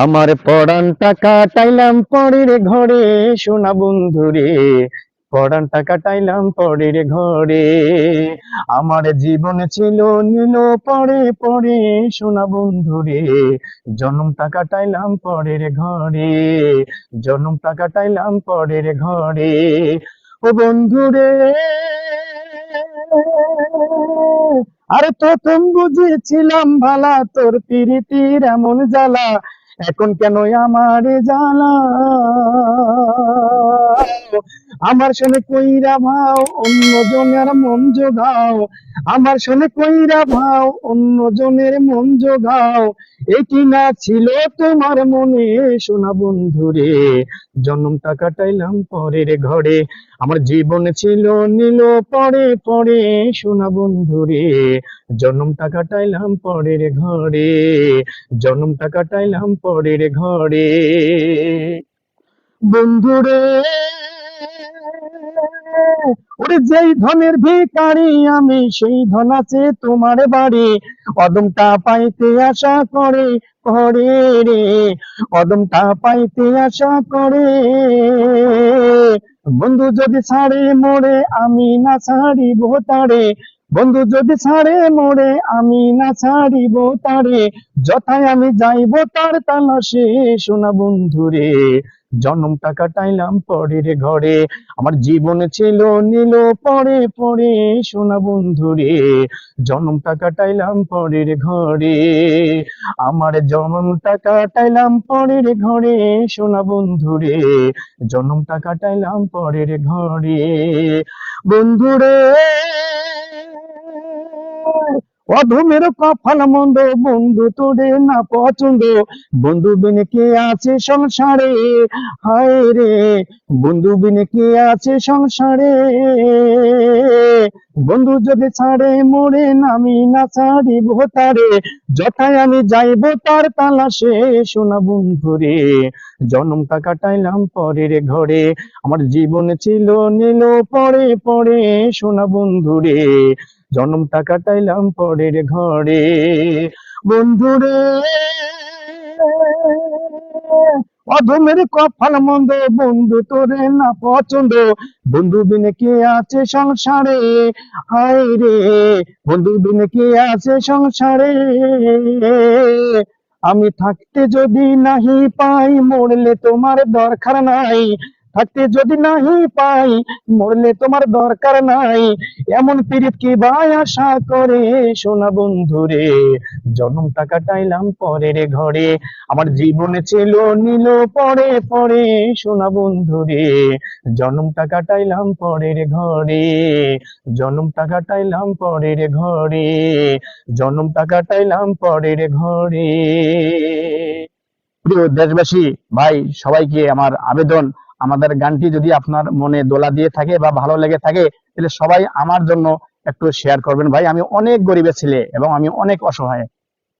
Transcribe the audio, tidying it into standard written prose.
আমার পড়ানটা কাটাইলাম পরের ঘরে, সোনা বন্ধুরে। পড়ানটা কাটাইলাম পরের ঘরে। আমার জীবন ছিল নীল পরে পরে, সোনা বন্ধুরে। জন্মটা কাটাইলাম পরের ঘরে। জন্মটা কাটাইলাম পরের ঘরে। ও বন্ধুরে, আরে প্রথম বুঝেছিলাম ভালা, তোর প্রীতির এমন জ্বালা, এখন কেন আমার জ্বালা। আমার শোনে কইরা ভাও অন্য জনের মন জোগাও। আমার শোনে কইরা ভাও অন্য জনের মন জোগাও। এটি না ছিল তোমার মনে, সোনা বন্ধুরে। জন্মটা কাটাইলাম পরের ঘরে। আমার জীবন ছিল নীল পরে পরে, সোনা বন্ধুরে। জন্মটা কাটাইলাম পরের ঘরে। জন্মটা কাটাইলাম পরের ঘরে। বন্ধুরে, ওরে যেই ধনের ভিখারি আমি, সেই ধন আছে তোমার বাড়ি। অদমটা পাইতে আশা করে করে রে। অদমটা পাইতে আশা করে। বন্ধু যদি ছাড়ে মোরে, আমি না ছাড়িব তারে। বন্ধু যদি ছাড়ে মোরে, আমি না ছাড়িব তারে। যথায় আমি যাইব তার তালাশে, সোনা বন্ধুরে। জন্মটা কাটাইলাম পরের ঘরে। আমার জীবন ছিল নীল পরে পরে, সোনা বন্ধুরে। জন্মটা কাটাইলাম পরের ঘরে। আমার জন্মটা কাটাইলাম পরের ঘরে, সোনা বন্ধুরে। জন্মটা কাটাইলাম পরের ঘরে। বন্ধুরে, অধমের কপাল মন্দ, বন্ধু তোরে না পছন্দ। বন্ধু বিনে কে আছে সংসারে, হায় রে। বন্ধু বিনে কে আছে সংসারে। বন্ধু যদি ছাড়ে মোরে, আমি না ছাড়িব তারে। যথায় আমি যাইব তার তালাশে, সোনা বন্ধুরে। জন্মটা কাটাইলাম পরের ঘরে। আমার জীবন ছিল নীল পরে পরে, সোনা বন্ধুরে। জন্মটা কাটাইলাম পরের ঘরে। বন্ধুরে, অধমের কপাল মন্দ, বন্ধু তোরে না পছন্দ। বন্ধু বিনে কে আছে সংসারে, হায় রে। বন্ধু বিনে কে আছে সংসারে। আমি থাকতে যদি নাহি পাই, মরলে তোমার দরকার নাই। থাকতে যদি নাহি পাই, মরলে তোমার দরকার নাই। এমন পীড়িত কি ভাই আশা করে, সোনা বন্ধুরে। জন্মটা কাটাইলাম পরের ঘরে। আমার জীবনে ছিল নীল পরে পরে, সোনা বন্ধুরে। জন্মটা কাটাইলাম পরের ঘরে। জন্মটা কাটাইলাম পরের ঘরে। জন্মটা কাটাইলাম পরের ঘরে। প্রিয় দেশবাসী, ভাই, সবাইকে আমার আবেদন, আমাদের গানটি যদি আপনার মনে দোলা দিয়ে থাকে বা ভালো লেগে থাকে, তাহলে সবাই আমার জন্য একটু শেয়ার করবেন ভাই। আমি অনেক গরিবের ছেলে এবং আমি অনেক অসহায়।